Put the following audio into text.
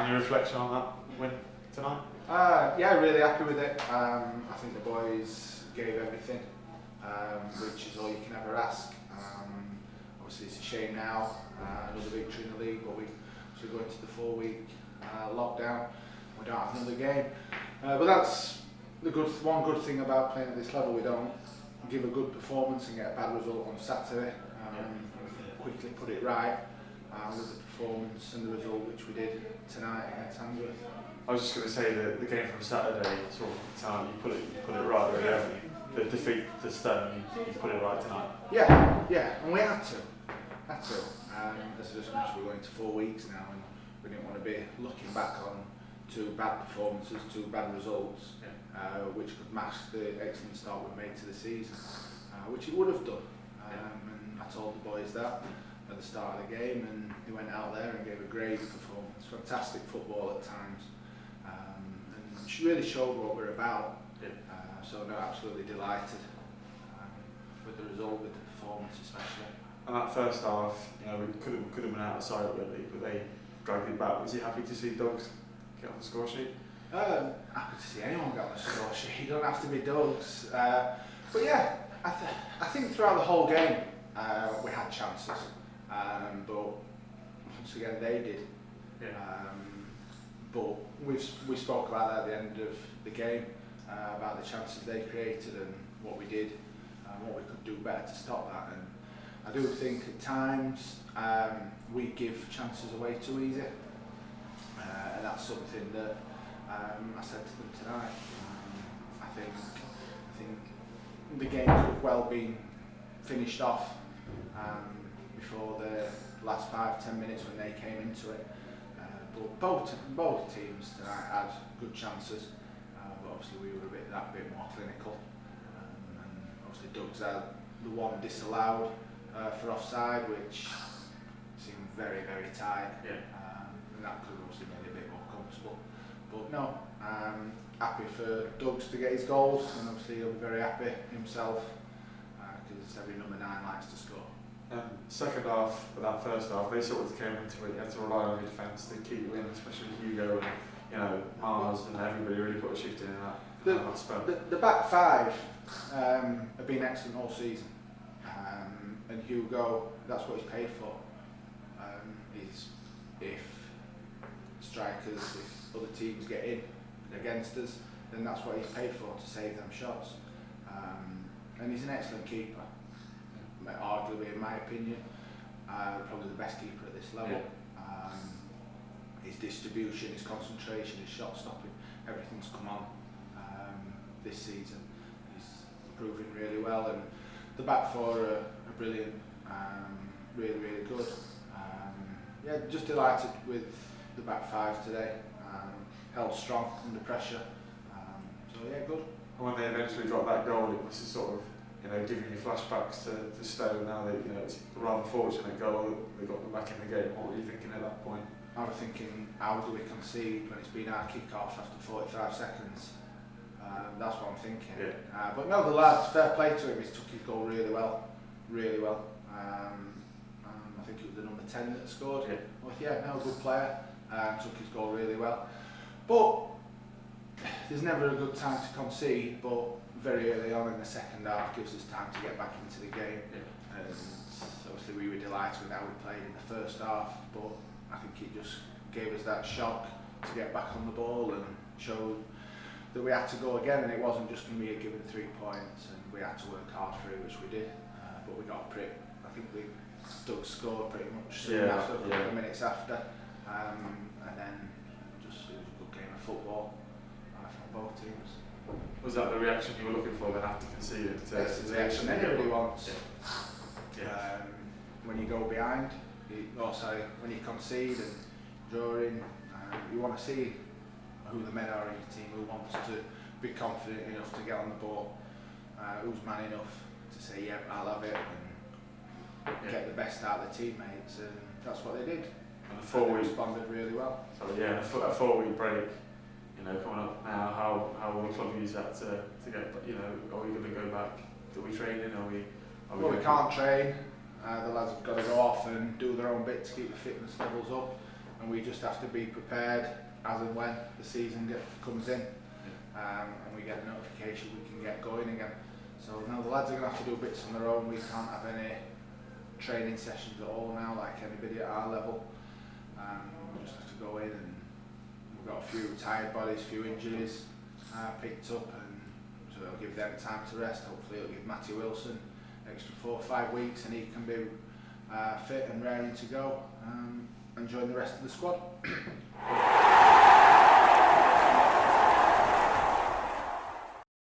And your reflection on that win tonight? Yeah, really happy with it. I think the boys gave everything, which is all you can ever ask. Obviously it's a shame now, another victory in the league, but we go into the 4-week lockdown. We don't have another game, but that's the one good thing about playing at this level. We don't give a good performance and get a bad result on Saturday. We quickly put it right with the performance and the result which we did tonight against Handsworth. I was just going to say that the game from Saturday, sort of tonight, you put it right really, haven't you? The defeat to Stone, you put it right tonight. Yeah, and we had to. As I just mentioned, we're going to 4 weeks now, and we didn't want to be looking back on 2 bad performances, 2 bad results, which could mask the excellent start we made to the season, which it would have done. And I told the boys that at the start of the game, and they went out there and gave a great performance, fantastic football at times, and really showed what we're about. So no, absolutely delighted with the result, with the performance especially. And that first half, you know, we could have been out of sight really, but they dragged it back. Was you happy to see Doug's get on the score sheet? Happy to see anyone get on the score sheet. You don't have to be Doug's. But yeah, I think throughout the whole game we had chances, but once again they did. But we spoke about that at the end of the game, about the chances they created and what we did, and what we could do better to stop that. And I do think at times we give chances away too easy, and that's something that I said to them tonight. I think the game could have well been finished off before the last 5-10 minutes when they came into it. But both teams tonight had good chances, but obviously we were that bit more clinical. And obviously Doug's had the one disallowed for offside, which seemed very, very tight, and that could have obviously made it a bit more comfortable. But no, happy for Doug's to get his goals, and obviously he'll be very happy himself, because every number 9 likes to score. Second half, but that first half, they sort of came into it. You had to rely on your defence to keep you in, especially Hugo and Mars, and everybody really put a shift in that spell. The back 5 have been excellent all season, and Hugo, that's what he's paid for. If strikers, if other teams get in against us, then that's what he's paid for, to save them shots. And he's an excellent keeper. Arguably, in my opinion, probably the best keeper at this level. His distribution, his concentration, his shot stopping, everything's come on this season. He's improving really well, and the back 4 are brilliant, really, really good. Yeah, just delighted with the back 5 today. Held strong under pressure. So yeah, good. And when they eventually got that goal, it was sort of, giving you flashbacks to Stowe. Now that it's a rather fortunate goal that they got them back in the game. What were you thinking at that point? I was thinking, how do we concede when it's been our kick-off after 45 seconds? That's what I'm thinking. But no, the lads, fair play to him. He's took his goal really well, really well. I think it was the number 10 that scored. No, good player. Took his goal really well. But there's never a good time to concede, but very early on in the second half gives us time to get back into the game. And obviously we were delighted with how we played in the first half, but I think it just gave us that shock to get back on the ball and showed that we had to go again, and it wasn't just going to be a given 3 points, and we had to work hard for it, which we did. But we got I think Doug scored pretty much soon after, a couple of minutes after, and then it was a good game of football from both teams. Was that the reaction you were looking for then after conceding? That's the reaction anybody wants. When you go behind, when you concede and draw in, you want to see who the men are in your team, who wants to be confident enough to get on the ball, who's man enough to say, yeah, I'll have it, and get the best out of the teammates, and that's what they did. And they responded really well. So a 4-week break, coming up now, how will the club use that to get, are we going to go back? Do we train in? Well, we can't train. The lads have got to go off and do their own bit to keep the fitness levels up. and we just have to be prepared as and when the season comes in, and we get a notification we can get going again. So now the lads are going to have to do bits on their own. We can't have any training sessions at all now, like anybody at our level. We just have to go in, and we've got a few tired bodies, a few injuries picked up, and so it'll give them time to rest. Hopefully it'll give Matty Wilson extra 4 or 5 weeks, and he can be fit and raring to go and join the rest of the squad.